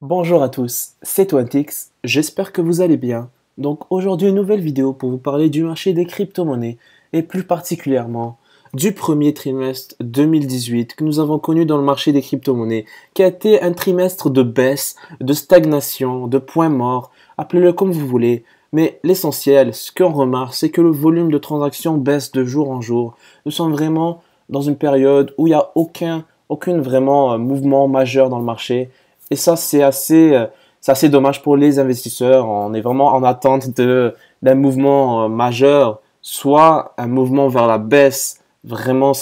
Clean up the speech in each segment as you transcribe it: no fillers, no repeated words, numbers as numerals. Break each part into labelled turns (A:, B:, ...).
A: Bonjour à tous, c'est Twantix, j'espère que vous allez bien. Donc aujourd'hui une nouvelle vidéo pour vous parler du marché des crypto-monnaies et plus particulièrement du premier trimestre 2018 que nous avons connu dans le marché des crypto-monnaies, qui a été un trimestre de baisse, de stagnation, de points morts, appelez-le comme vous voulez. Mais l'essentiel, ce qu'on remarque, c'est que le volume de transactions baisse de jour en jour. Nous sommes vraiment dans une période où il n'y a aucun vraiment mouvement majeur dans le marché. Et ça, c'est assez dommage pour les investisseurs. On est vraiment en attente d'un mouvement majeur, soit un mouvement vers la baisse vraiment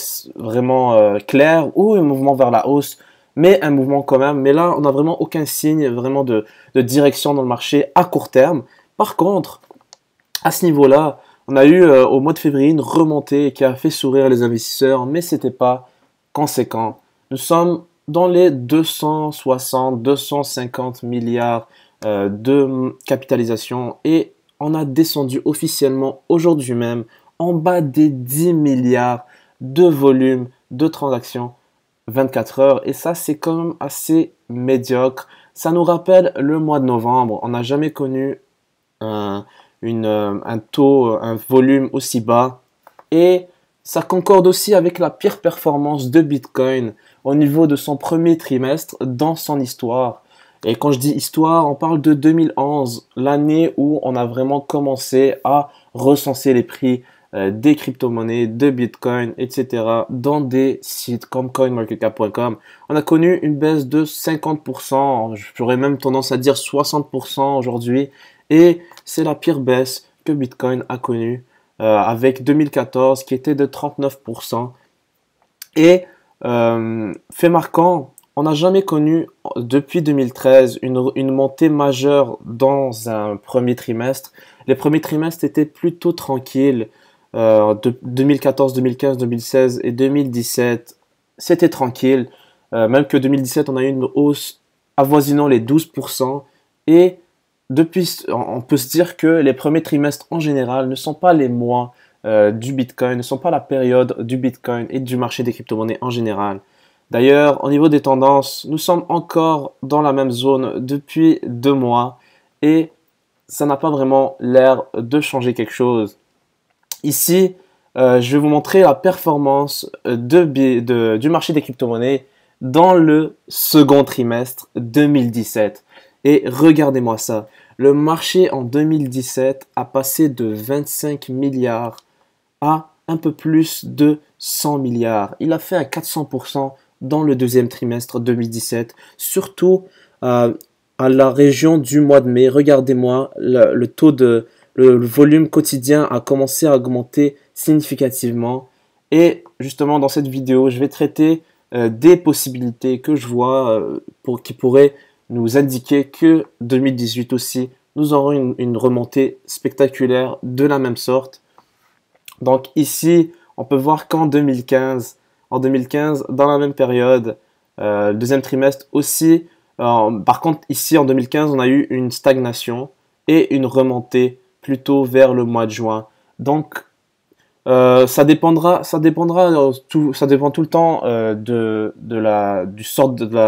A: clair, ou un mouvement vers la hausse, mais un mouvement quand même. Mais là, on n'a vraiment aucun signe vraiment de direction dans le marché à court terme. Par contre, à ce niveau-là, on a eu au mois de février une remontée qui a fait sourire les investisseurs, mais c'était pas conséquent. Nous sommes dans les 260, 250 milliards de capitalisation et on a descendu officiellement aujourd'hui même en bas des 10 milliards de volume de transactions 24 heures et ça c'est quand même assez médiocre. Ça nous rappelle le mois de novembre. On n'a jamais connu un, un taux, un volume aussi bas. Et ça concorde aussi avec la pire performance de Bitcoin au niveau de son premier trimestre dans son histoire. Et quand je dis histoire, on parle de 2011, l'année où on a vraiment commencé à recenser les prix des crypto-monnaies, de Bitcoin, etc. dans des sites comme coinmarketcap.com. On a connu une baisse de 50%, j'aurais même tendance à dire 60% aujourd'hui. Et c'est la pire baisse que Bitcoin a connue avec 2014 qui était de 39%. Et fait marquant, on n'a jamais connu depuis 2013 une montée majeure dans un premier trimestre. Les premiers trimestres étaient plutôt tranquilles. De 2014, 2015, 2016 et 2017, c'était tranquille. Même que 2017, on a eu une hausse avoisinant les 12%. Et depuis, on peut se dire que les premiers trimestres en général ne sont pas les mois du Bitcoin, ne sont pas la période du Bitcoin et du marché des crypto-monnaies en général. D'ailleurs, au niveau des tendances, nous sommes encore dans la même zone depuis 2 mois et ça n'a pas vraiment l'air de changer quelque chose. Ici, je vais vous montrer la performance du marché des crypto-monnaies dans le second trimestre 2017. Et regardez-moi ça. Le marché en 2017 a passé de 25 milliards à un peu plus de 100 milliards. Il a fait un 400% dans le deuxième trimestre 2017, surtout à la région du mois de mai. Regardez-moi, le volume quotidien a commencé à augmenter significativement. Et justement, dans cette vidéo, je vais traiter des possibilités que je vois qui pourraient nous indiquer que 2018 aussi, nous aurons une remontée spectaculaire de la même sorte. Donc ici, on peut voir qu'en 2015, dans la même période, deuxième trimestre aussi, par contre ici en 2015, on a eu une stagnation et une remontée plutôt vers le mois de juin. Donc ça dépend tout le temps de la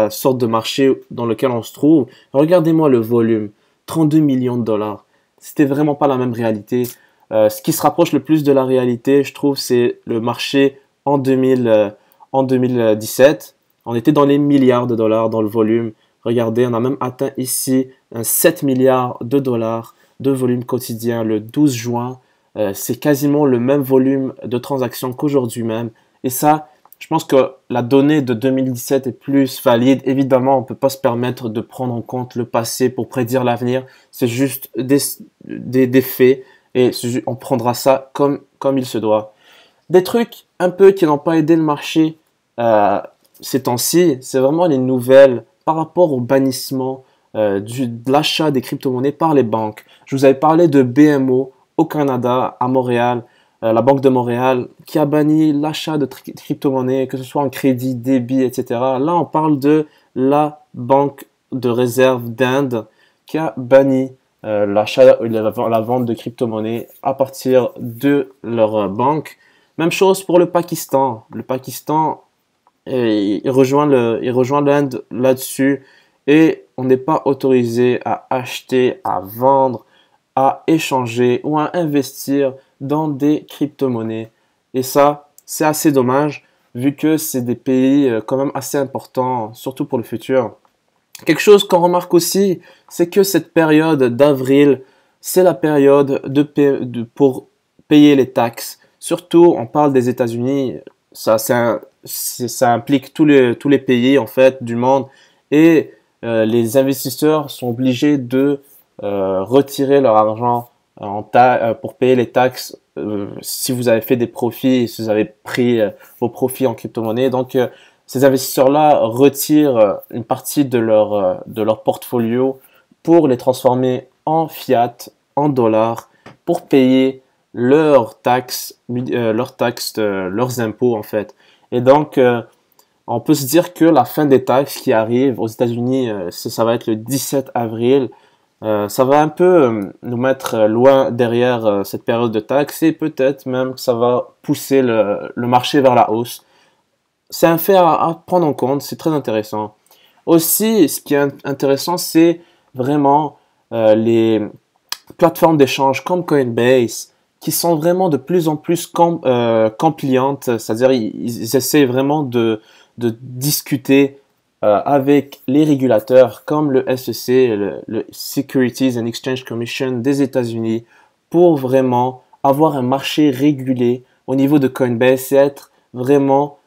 A: sorte de marché dans lequel on se trouve. Regardez-moi le volume, 32 millions de dollars. C'était vraiment pas la même réalité. Ce qui se rapproche le plus de la réalité, je trouve, c'est le marché en 2017. On était dans les milliards de dollars dans le volume. Regardez, on a même atteint ici un 7 milliards de dollars de volume quotidien le 12 juin. C'est quasiment le même volume de transactions qu'aujourd'hui même. Et ça, je pense que la donnée de 2017 est plus valide. Évidemment, on ne peut pas se permettre de prendre en compte le passé pour prédire l'avenir. C'est juste des faits et on prendra ça comme il se doit. Des trucs un peu qui n'ont pas aidé le marché ces temps-ci, c'est vraiment les nouvelles par rapport au bannissement de l'achat des crypto-monnaies par les banques. Je vous avais parlé de BMO au Canada, à Montréal, la Banque de Montréal, qui a banni l'achat de crypto-monnaies, que ce soit en crédit, débit, etc. Là, on parle de la Banque de réserve d'Inde qui a banni l'achat, la vente de crypto-monnaies à partir de leur banque. Même chose pour le Pakistan. Le Pakistan, il rejoint l'Inde là-dessus et on n'est pas autorisé à acheter, à vendre, à échanger ou à investir dans des crypto-monnaies. Et ça, c'est assez dommage vu que c'est des pays quand même assez importants, surtout pour le futur. Quelque chose qu'on remarque aussi, c'est que cette période d'avril, c'est la période pour payer les taxes. Surtout, on parle des États-Unis, ça implique tous les pays en fait du monde et les investisseurs sont obligés de retirer leur argent pour payer les taxes si vous avez fait des profits, si vous avez pris vos profits en crypto-monnaie. Donc, ces investisseurs-là retirent une partie de leur portfolio pour les transformer en fiat, en dollars, pour payer leurs impôts en fait. Et donc, on peut se dire que la fin des taxes qui arrive aux États-Unis, ça va être le 17 avril. Ça va un peu nous mettre loin derrière cette période de taxes et peut-être même que ça va pousser le marché vers la hausse. C'est un fait à prendre en compte, c'est très intéressant. Aussi, ce qui est intéressant, c'est vraiment les plateformes d'échange comme Coinbase qui sont vraiment de plus en plus compliantes, c'est-à-dire ils essaient vraiment de discuter avec les régulateurs comme le SEC, le Securities and Exchange Commission des États-Unis pour vraiment avoir un marché régulé au niveau de Coinbase et être vraiment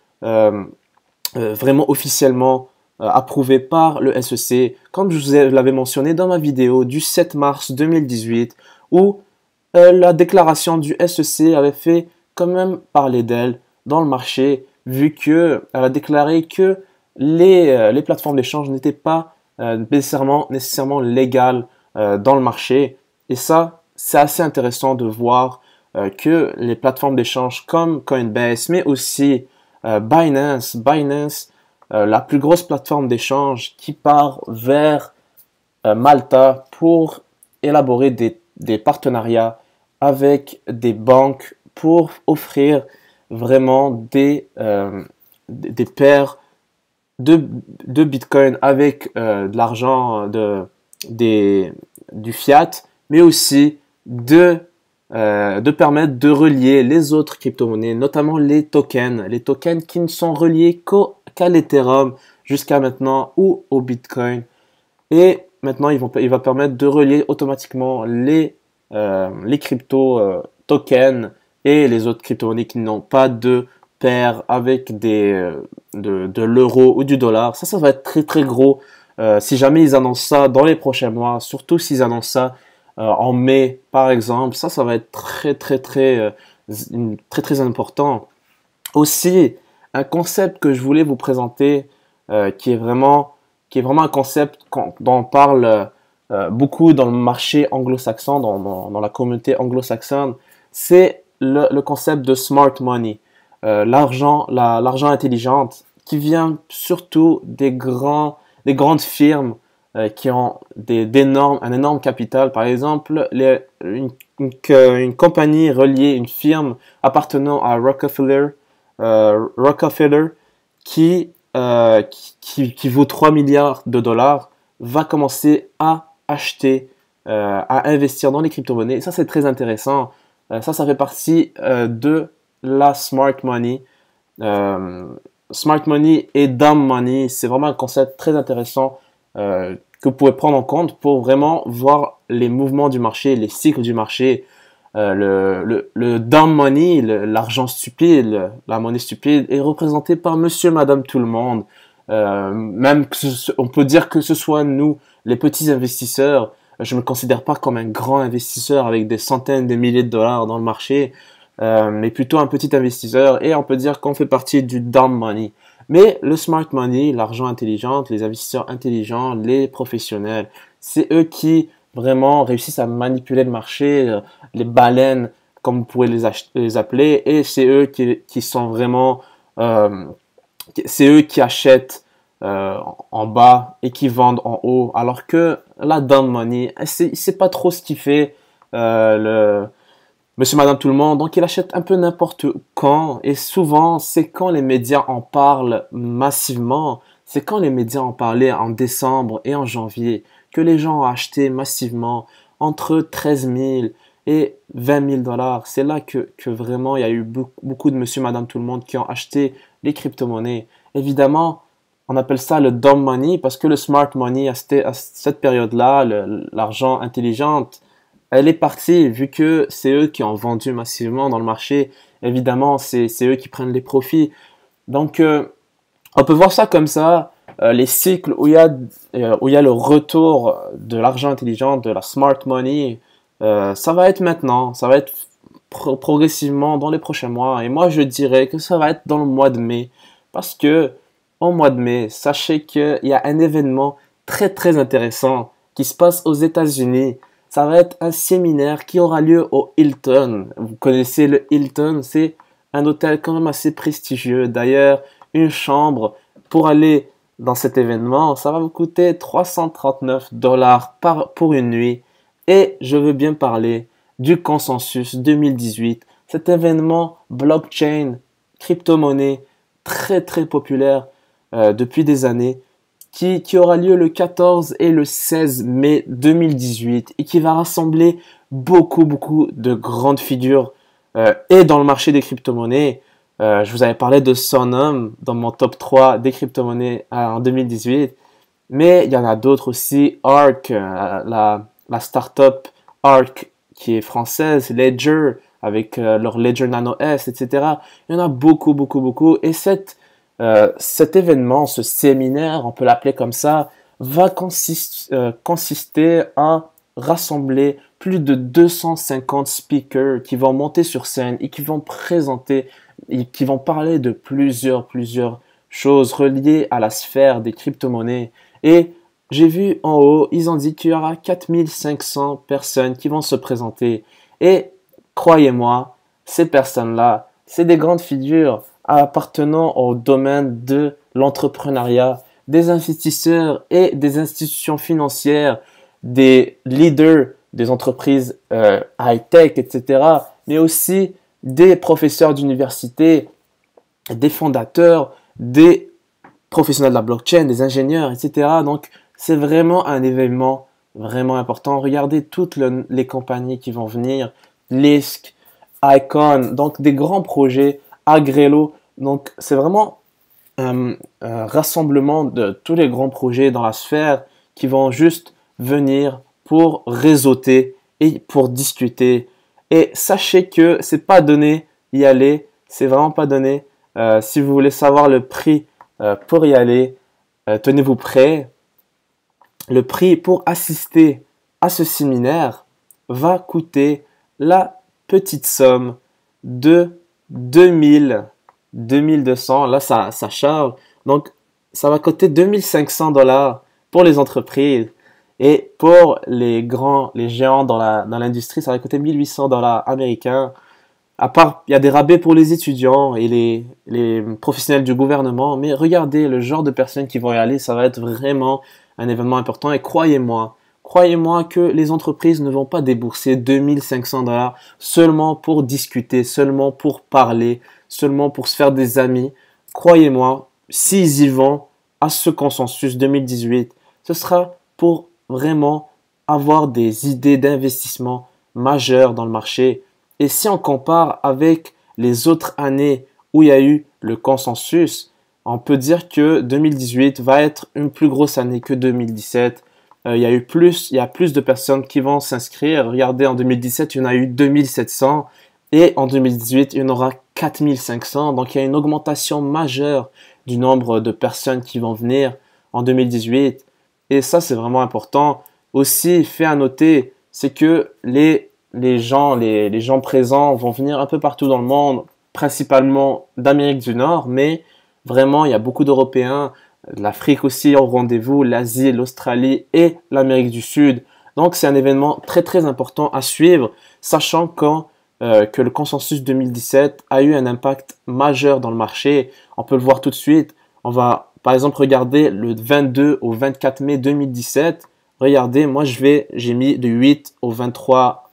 A: vraiment officiellement approuvé par le SEC, comme je vous l'avais mentionné dans ma vidéo du 7 mars 2018, où la déclaration du SEC avait fait quand même parler d'elle dans le marché, vu qu'elle a déclaré que les plateformes d'échange n'étaient pas nécessairement légales dans le marché. Et ça, c'est assez intéressant de voir que les plateformes d'échange comme Coinbase, mais aussi Binance, la plus grosse plateforme d'échange qui part vers Malta pour élaborer des partenariats avec des banques pour offrir vraiment des paires de Bitcoin avec de l'argent du fiat, mais aussi de permettre de relier les autres crypto-monnaies, notamment les tokens qui ne sont reliés qu'à l'Ethereum jusqu'à maintenant ou au Bitcoin. Et maintenant, il va permettre de relier automatiquement les crypto tokens et les autres crypto-monnaies qui n'ont pas de paire avec de l'euro ou du dollar. Ça va être très très gros si jamais ils annoncent ça dans les prochains mois, surtout s'ils annoncent ça en mai par exemple. Ça va être très important. Aussi, un concept que je voulais vous présenter qui est vraiment un concept dont on parle beaucoup dans le marché anglo-saxon, dans la communauté anglo-saxonne, c'est le concept de smart money, l'argent intelligent qui vient surtout des grandes firmes qui ont un énorme capital. Par exemple, une compagnie reliée, une firme appartenant à Rockefeller qui vaut 3 milliards de dollars va commencer à acheter, à investir dans les crypto-monnaies. Ça, c'est très intéressant. Ça fait partie de la smart money. Smart money et dumb money, c'est vraiment un concept très intéressant que vous pouvez prendre en compte pour vraiment voir les mouvements du marché, les cycles du marché. Le dumb money, l'argent stupide, la monnaie stupide est représentée par monsieur, madame, tout le monde. Même on peut dire que ce soit nous, les petits investisseurs. Je me considère pas comme un grand investisseur avec des centaines de milliers de dollars dans le marché, mais plutôt un petit investisseur. Et on peut dire qu'on fait partie du dumb money. Mais le smart money, l'argent intelligent, les investisseurs intelligents, les professionnels, c'est eux qui vraiment réussissent à manipuler le marché, les baleines, comme vous pouvez les appeler, et c'est eux qui sont vraiment, c'est eux qui achètent en bas et qui vendent en haut, alors que la dumb money, il sait pas trop ce qu'il fait, monsieur, madame, tout le monde, donc il achète un peu n'importe quand, et souvent, c'est quand les médias en parlent massivement, c'est quand les médias en parlaient en décembre et en janvier, que les gens ont acheté massivement entre 13 000 et 20 000 dollars. C'est là que vraiment il y a eu beaucoup de monsieur, madame, tout le monde qui ont acheté les crypto-monnaies. Évidemment, on appelle ça le dumb money parce que le smart money à cette période-là, l'argent intelligent, elle est partie vu que c'est eux qui ont vendu massivement dans le marché. Évidemment, c'est eux qui prennent les profits. Donc, on peut voir ça comme ça. Les cycles où il y a le retour de l'argent intelligent, de la smart money, ça va être maintenant. Ça va être progressivement dans les prochains mois. Et moi, je dirais que ça va être dans le mois de mai. Parce que au mois de mai, sachez qu'il y a un événement très très intéressant qui se passe aux États-Unis. Ça va être un séminaire qui aura lieu au Hilton. Vous connaissez le Hilton, c'est un hôtel quand même assez prestigieux. D'ailleurs, une chambre pour aller dans cet événement, ça va vous coûter 339 dollars pour une nuit. Et je veux bien parler du Consensus 2018, cet événement blockchain, crypto-monnaie très très populaire depuis des années, qui aura lieu le 14 et le 16 mai 2018 et qui va rassembler beaucoup de grandes figures et dans le marché des crypto-monnaies. Je vous avais parlé de Sonum dans mon top 3 des crypto-monnaies en 2018, mais il y en a d'autres aussi. Arc, la startup Arc qui est française, Ledger avec leur Ledger Nano S, etc. Il y en a beaucoup. Et cet événement, ce séminaire, on peut l'appeler comme ça, va consister à rassembler plus de 250 speakers qui vont monter sur scène et qui vont présenter, et qui vont parler de plusieurs choses reliées à la sphère des crypto-monnaies. Et j'ai vu en haut, ils ont dit qu'il y aura 4500 personnes qui vont se présenter. Et croyez-moi, ces personnes-là, c'est des grandes figures appartenant au domaine de l'entrepreneuriat, des investisseurs et des institutions financières, des leaders des entreprises high-tech, etc., mais aussi des professeurs d'université, des fondateurs, des professionnels de la blockchain, des ingénieurs, etc. Donc, c'est vraiment un événement vraiment important. Regardez toutes les compagnies qui vont venir, Lisk, Icon, donc des grands projets, Agrelo. Donc, c'est vraiment un rassemblement de tous les grands projets dans la sphère qui vont juste venir pour réseauter et pour discuter. Et sachez que c'est pas donné y aller, c'est vraiment pas donné. Si vous voulez savoir le prix pour y aller, tenez-vous prêts. Le prix pour assister à ce séminaire va coûter la petite somme de 2200. Là, ça charge. Donc, ça va coûter 2500 dollars pour les entreprises. Et pour les géants dans l'industrie, ça va coûter 1800 dollars américains. À part, il y a des rabais pour les étudiants et les professionnels du gouvernement. Mais regardez le genre de personnes qui vont y aller. Ça va être vraiment un événement important. Et croyez-moi que les entreprises ne vont pas débourser 2500 dollars seulement pour discuter, seulement pour parler, seulement pour se faire des amis. Croyez-moi, s'ils y vont à ce consensus 2018, ce sera pour vraiment avoir des idées d'investissement majeures dans le marché. Et si on compare avec les autres années où il y a eu le consensus, on peut dire que 2018 va être une plus grosse année que 2017. Il y a plus de personnes qui vont s'inscrire. Regardez, en 2017, il y en a eu 2700 et en 2018, il y en aura 4500. Donc, il y a une augmentation majeure du nombre de personnes qui vont venir en 2018. Et ça, c'est vraiment important. Aussi, fait à noter, c'est que les gens présents vont venir un peu partout dans le monde, principalement d'Amérique du Nord, mais vraiment, il y a beaucoup d'Européens, l'Afrique aussi au rendez-vous, l'Asie, l'Australie et l'Amérique du Sud. Donc, c'est un événement très important à suivre, sachant que le consensus 2017 a eu un impact majeur dans le marché. On peut le voir tout de suite. On va par exemple regarder le 22 au 24 mai 2017. Regardez, moi j'ai mis du 8 au 23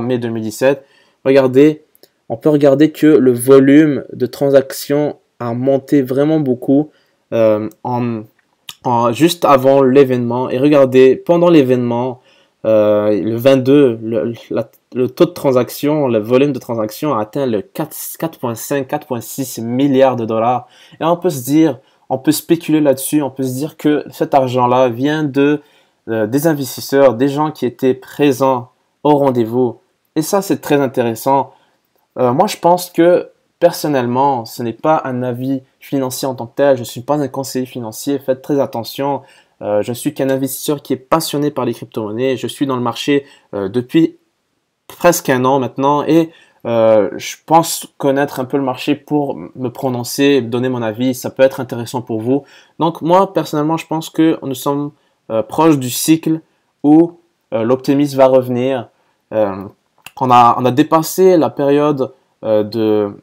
A: mai 2017. Regardez, on peut regarder que le volume de transactions a monté vraiment beaucoup. juste avant l'événement. Et regardez, pendant l'événement, le 22, le taux de transaction, le volume de transaction a atteint le 4,5, 4,6 milliards de dollars. Et on peut se dire, on peut spéculer là-dessus, on peut se dire que cet argent-là vient des investisseurs, des gens qui étaient présents au rendez-vous. Et ça, c'est très intéressant. Moi, je pense que personnellement, ce n'est pas un avis financier en tant que tel. Je ne suis pas un conseiller financier. Faites très attention. Je ne suis qu'un investisseur qui est passionné par les crypto-monnaies. Je suis dans le marché depuis presque un an maintenant et je pense connaître un peu le marché pour me prononcer, donner mon avis. Ça peut être intéressant pour vous. Donc moi, personnellement, je pense que nous sommes proches du cycle où l'optimisme va revenir. On a dépassé la période de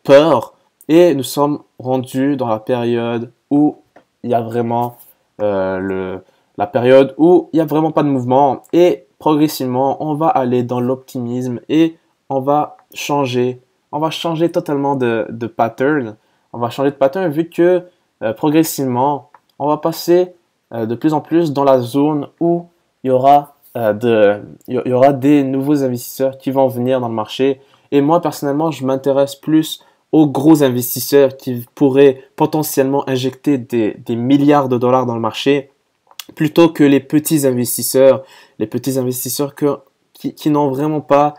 A: peur et nous sommes rendus dans la période où il y a vraiment la période où il n'y a vraiment pas de mouvement et progressivement on va aller dans l'optimisme et on va changer totalement de pattern. On va changer de pattern vu que progressivement on va passer de plus en plus dans la zone où il y aura il y aura des nouveaux investisseurs qui vont venir dans le marché. Et moi, personnellement, je m'intéresse plus aux gros investisseurs qui pourraient potentiellement injecter des milliards de dollars dans le marché plutôt que les petits investisseurs qui n'ont vraiment pas,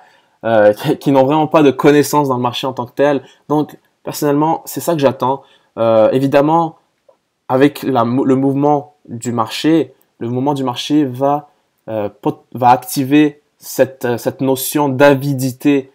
A: qui n'ont vraiment pas de connaissances dans le marché en tant que tel. Donc, personnellement, c'est ça que j'attends. Évidemment, avec le mouvement du marché, va activer cette notion d'avidité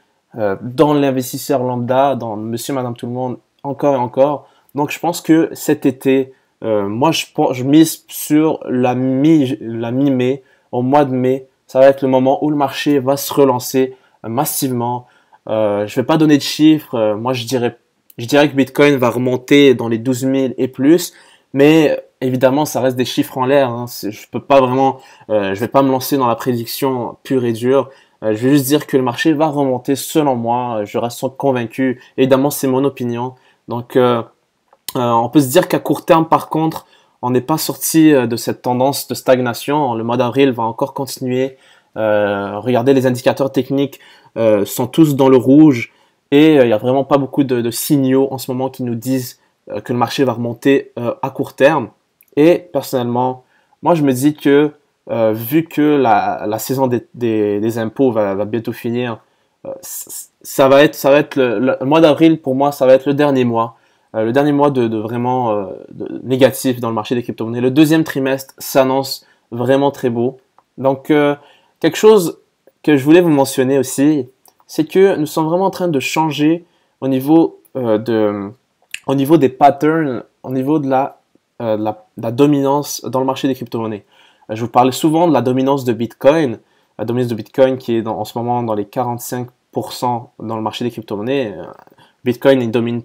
A: dans l'investisseur lambda, dans monsieur, madame, tout le monde, encore et encore. Donc, je pense que cet été, moi, je mise sur la mi-mai, au mois de mai. Ça va être le moment où le marché va se relancer massivement. Je vais pas donner de chiffres. Moi, je dirais que Bitcoin va remonter dans les 12 000 et plus. Mais évidemment, ça reste des chiffres en l'air. Hein. Je peux pas vraiment, je vais pas me lancer dans la prédiction pure et dure. Je vais juste dire que le marché va remonter selon moi. Je reste convaincu. Évidemment, c'est mon opinion. Donc, on peut se dire qu'à court terme, par contre, on n'est pas sorti de cette tendance de stagnation. Le mois d'avril va encore continuer. Regardez, les indicateurs techniques sont tous dans le rouge et il n'y a vraiment pas beaucoup de signaux en ce moment qui nous disent que le marché va remonter à court terme. Et personnellement, moi je me dis que vu que la saison des impôts va bientôt finir, ça va être le mois d'avril pour moi, ça va être le dernier mois. Le dernier mois de vraiment négatif dans le marché des crypto-monnaies. Le deuxième trimestre s'annonce vraiment très beau. Donc, quelque chose que je voulais vous mentionner aussi, c'est que nous sommes vraiment en train de changer au niveau, au niveau des patterns, au niveau de la dominance dans le marché des crypto-monnaies. Je vous parlais souvent de la dominance de Bitcoin, la dominance de Bitcoin qui est en ce moment dans les 45% dans le marché des crypto-monnaies. Bitcoin, il domine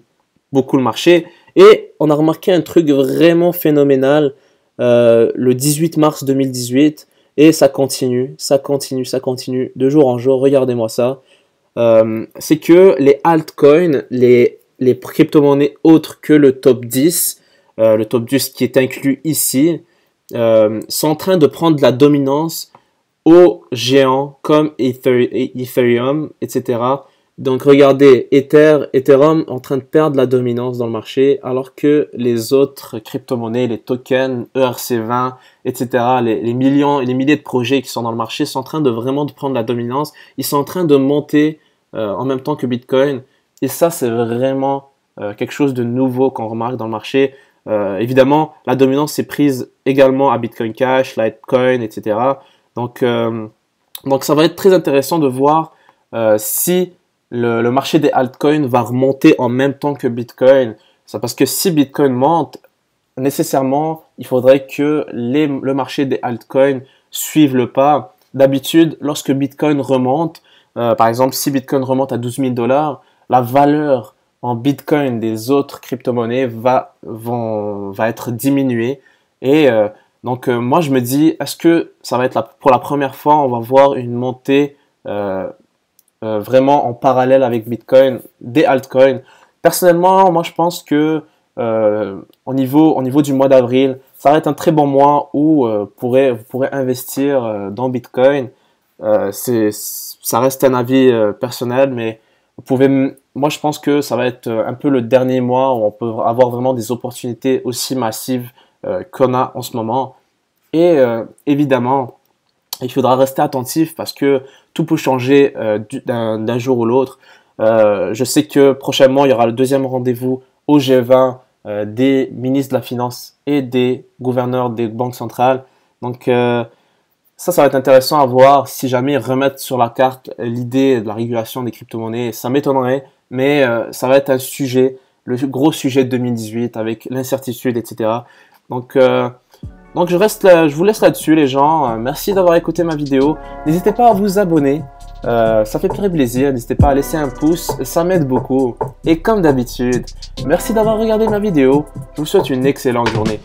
A: beaucoup le marché. Et on a remarqué un truc vraiment phénoménal le 18 mars 2018 et ça continue de jour en jour. Regardez-moi ça. C'est que les altcoins, les crypto-monnaies autres que le top 10 qui est inclus ici, sont en train de prendre de la dominance aux géants comme Ethereum, etc. Donc regardez, Ethereum en train de perdre la dominance dans le marché alors que les autres crypto-monnaies, les tokens, ERC20, etc., les millions et les milliers de projets qui sont dans le marché sont en train de vraiment de prendre la dominance. Ils sont en train de monter en même temps que Bitcoin. Et ça, c'est vraiment quelque chose de nouveau qu'on remarque dans le marché. Évidemment, la dominance est prise également à Bitcoin Cash, Litecoin, etc. Donc ça va être très intéressant de voir si le marché des altcoins va remonter en même temps que Bitcoin. C'est parce que si Bitcoin monte, nécessairement, il faudrait que le marché des altcoins suive le pas. D'habitude, lorsque Bitcoin remonte, par exemple, si Bitcoin remonte à 12 000 $, la valeur en Bitcoin des autres crypto-monnaies va être diminuée. Et donc, moi, je me dis, est-ce que ça va être pour la première fois, on va voir une montée vraiment en parallèle avec Bitcoin, des altcoins. Personnellement, moi je pense que au niveau du mois d'avril, ça va être un très bon mois où vous pourrez investir dans Bitcoin. Ça reste un avis personnel, mais moi je pense que ça va être un peu le dernier mois où on peut avoir vraiment des opportunités aussi massives qu'on a en ce moment. Et évidemment, il faudra rester attentif parce que tout peut changer d'un jour ou l'autre. Je sais que prochainement, il y aura le deuxième rendez-vous au G20 des ministres de la Finance et des gouverneurs des banques centrales. Donc ça va être intéressant à voir si jamais ils remettent sur la carte l'idée de la régulation des crypto-monnaies. Ça m'étonnerait, mais ça va être un sujet, le gros sujet de 2018 avec l'incertitude, etc. Donc je reste là, je vous laisse là-dessus les gens. Merci d'avoir écouté ma vidéo. N'hésitez pas à vous abonner. Ça fait très plaisir. N'hésitez pas à laisser un pouce. Ça m'aide beaucoup. Et comme d'habitude, merci d'avoir regardé ma vidéo. Je vous souhaite une excellente journée.